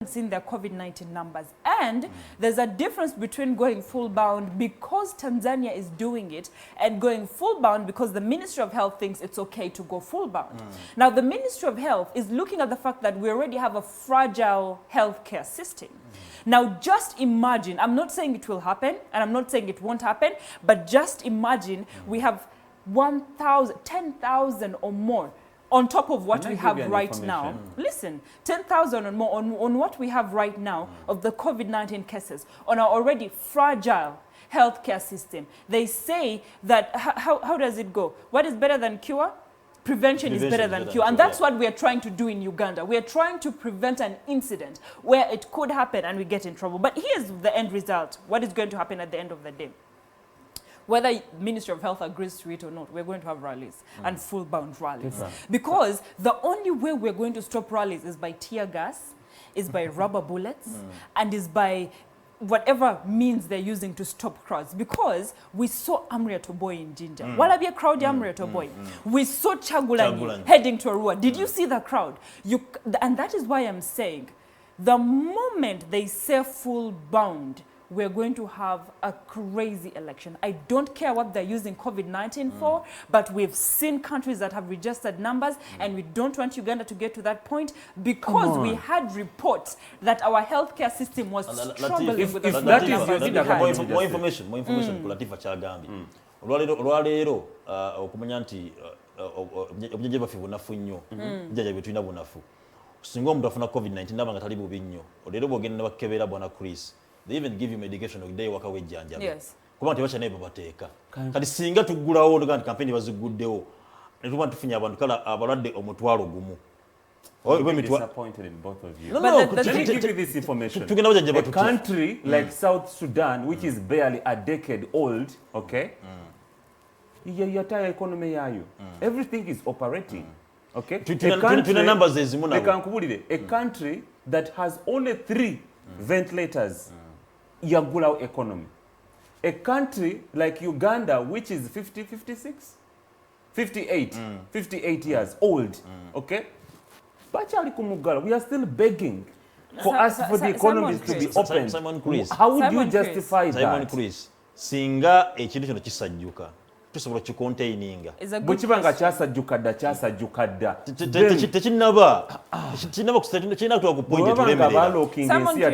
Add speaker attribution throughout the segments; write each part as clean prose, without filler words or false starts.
Speaker 1: in their COVID-19 numbers. And there's a difference between going full bound because Tanzania is doing it and going full bound because the Ministry of Health thinks it's okay to go full bound. Now, the Ministry of Health is looking at the fact that we already have a fragile healthcare system. Now, just imagine, I'm not saying it will happen, and I'm not saying it won't happen, but just imagine we have 1,000, 10,000 or more on top of what we have right now. Listen, 10,000 or more on what we have right now of the COVID-19 cases on our already fragile healthcare system. They say that, how does it go? What is better than cure? Prevention is better than cure. And that's what we are trying to do in Uganda. We are trying to prevent an incident where it could happen and we get in trouble. But here's the end result. What is going to happen at the end of the day? Whether the Ministry of Health agrees to it or not, we're going to have rallies and full-bound rallies. Because the only way we're going to stop rallies is by tear gas, is by rubber bullets, and is by whatever means they're using to stop crowds. Because we saw Amria Toboy in Jinja. Wala be a crowd Amria Toboy. We saw Chagulanyi heading to Arua. Did you see the crowd? And that is why I'm saying, the moment they say full-bound, we're going to have a crazy election. I don't care what they're using COVID-19 for, but we've seen countries that have registered numbers, and we don't want Uganda to get to that point because we had reports that our healthcare system was struggling with the
Speaker 2: more information ku Latifa Chagambi. Olwaleero okumanya nti obujjanjabi baffe bunafu nnyo, obujjanjabi tulina bunafu. Singa omuntu afuna COVID-19 ndaba nga tali bubi nnyo, olero bw'ogenda ne bakebera bwana Chris. They even give you medication of day waka wejjanja.
Speaker 1: Yes.
Speaker 2: Kuba tebacha naye bateeka. Kati singa tuggulawo ndo kandi campaign baziguddewo. Ne tuba tufunya abantu kala abalwadde omutwalo gumu.
Speaker 3: I'm disappointed in both of you.
Speaker 2: No,
Speaker 3: let me give you this information. A country like South Sudan, which is barely a decade old, okay? Your entire economy yayo. Everything is operating. Okay? A country that has only 3 ventilators. Yagulao economy. A country like Uganda, which is 58 years old, okay? Bachali kumugala, we are still begging for the economy to be opened. How would you justify that?
Speaker 2: Simon Chris, singa ekintu kino kisajjuka. Tusobola kikontaininga.
Speaker 3: Bwekibanga kyasajjukadda kyasajjukadda.
Speaker 2: Tekinaba kutuwa ku point
Speaker 3: tulemerera.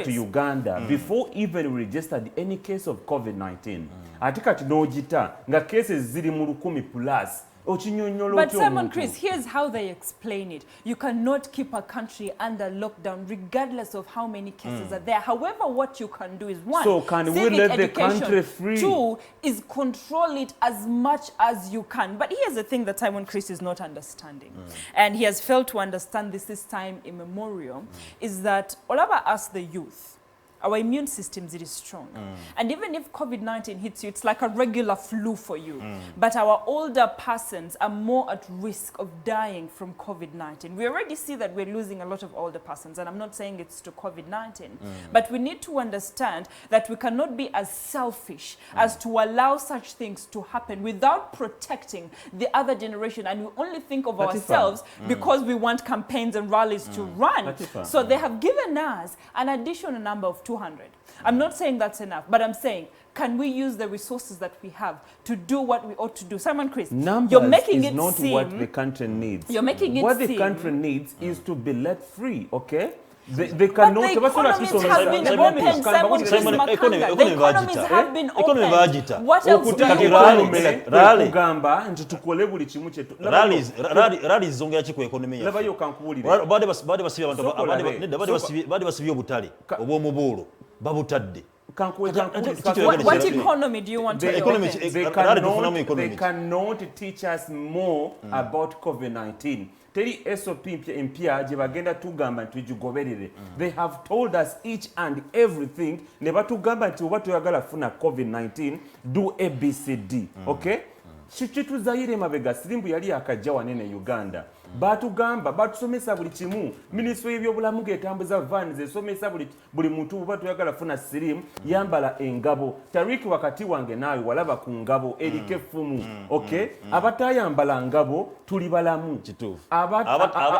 Speaker 3: To Uganda before even we registered any case of COVID-19. Ate kati n'ogita nga cases ziri mu 1,000 plus.
Speaker 1: But Simon Chris, here's how they explain it. You cannot keep a country under lockdown regardless of how many cases are there. However, what you can do is, one,
Speaker 3: so can we let the country free?
Speaker 1: 2, is control it as much as you can. But here's the thing that Simon Chris is not understanding. And he has failed to understand this time immemorial, is that all of us, the youth, our immune systems is strong. And even if COVID-19 hits you, it's like a regular flu for you. But our older persons are more at risk of dying from COVID-19. We already see that we're losing a lot of older persons, and I'm not saying it's to COVID-19. But we need to understand that we cannot be as selfish as to allow such things to happen without protecting the other generation. And we only think of ourselves because we want campaigns and rallies to run. So they have given us an additional number of 200. I'm not saying that's enough, but I'm saying, can we use the resources that we have to do what we ought to do? Simon Chris,
Speaker 3: numbers
Speaker 1: you're making
Speaker 3: is
Speaker 1: it
Speaker 3: not
Speaker 1: seem,
Speaker 3: what the country needs.
Speaker 1: You're making it
Speaker 3: what
Speaker 1: seem,
Speaker 3: the country needs is to be let free, okay? They
Speaker 1: cannot.
Speaker 3: But the
Speaker 1: economies have been open. The economies have been open. What else do you
Speaker 2: want? Rallies zongera ki ku economy ya.
Speaker 3: Laba yo kankubulire.
Speaker 2: Bade basibye obutale obw'omubuulo babutadde.
Speaker 1: What economy do you want to open?
Speaker 3: They cannot teach us more about COVID-19. Teri SOP empya gye bagenda tugamba nti tugigoberere. They have told us each and everything. Ne batugamba nti oba toyagala funa COVID-19, do ABCD. Okay? Chitu Zaire mabega sirimbu yali akajja wanene Uganda. batugamba batusomesa buli kimu minisitule y'ebyobulamu getambuza vans esomesa buli muntu buba tuyagala funa sirimu yambala engabo tariki wakati wange naawe walaba ku ngabo eriko effumu okay abatayambala ngabo tuli balamu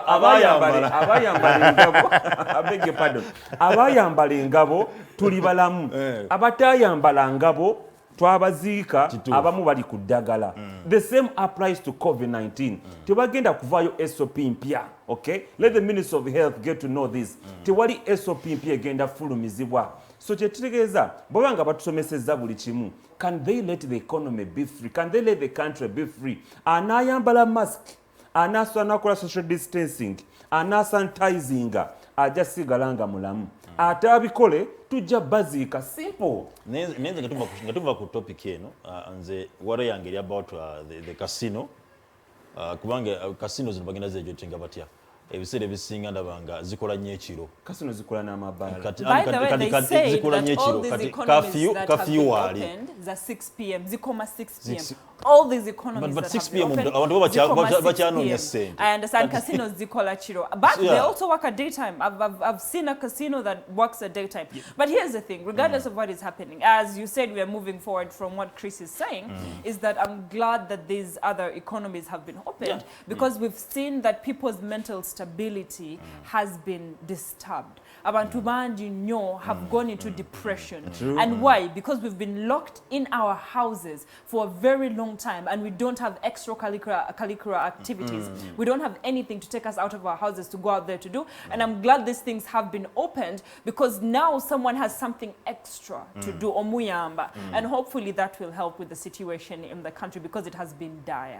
Speaker 3: abayambala engabo abege pardon abayambala engabo tuli balamu abatayambala ngabo twabaziika abamu bali ku ddagala the same applies to COVID-19 tebagenda kuvaayo SOP mpya okay let the Minister of Health get to know this tewali SOP mpya egenda fulumizibwa so kyekitegeeza bwaba nga batusomesezza buli kimu can they let the economy be free can they let the country be free anaayambala mask anaakola social distancing anaasanitizinga ajja sigala nga mulamu ate abikole tujja baziika simple
Speaker 2: nenze nga tuva ku topic eno nze waro yange eri about the casino kubanga casino zino bagenda zejotinga batya ebiseera ebisinga ndabanga zikola nnyo ekiro
Speaker 3: kasino zikola n'amabaala
Speaker 1: By the way, they say that all these economies that have been
Speaker 2: wali
Speaker 1: opened za 6 p.m. zikoma 6 p.m. All these economies
Speaker 2: But
Speaker 1: that
Speaker 2: 6
Speaker 1: have been
Speaker 2: p.m.
Speaker 1: opened
Speaker 2: abantu
Speaker 1: zikoma 6
Speaker 2: bacyanoonya
Speaker 1: p.m.
Speaker 2: ssente.
Speaker 1: I understand casinos zikola chiro, but they
Speaker 2: Yeah.
Speaker 1: also work at daytime. I've seen a casino that works at daytime. But here's the thing, regardless of what is happening, as you said, we are moving forward from what Chris is saying, is that I'm glad that these other economies have been opened because we've seen that people's mental stability has been disturbed. Abantu bangi nnyo have gone into depression. And why? Because we've been locked in our houses for a very long time and we don't have extracurricular activities. We don't have anything to take us out of our houses to go out there to do. And I'm glad these things have been opened because now someone has something extra to do, omuyamba. And hopefully that will help with the situation in the country because it has been dire.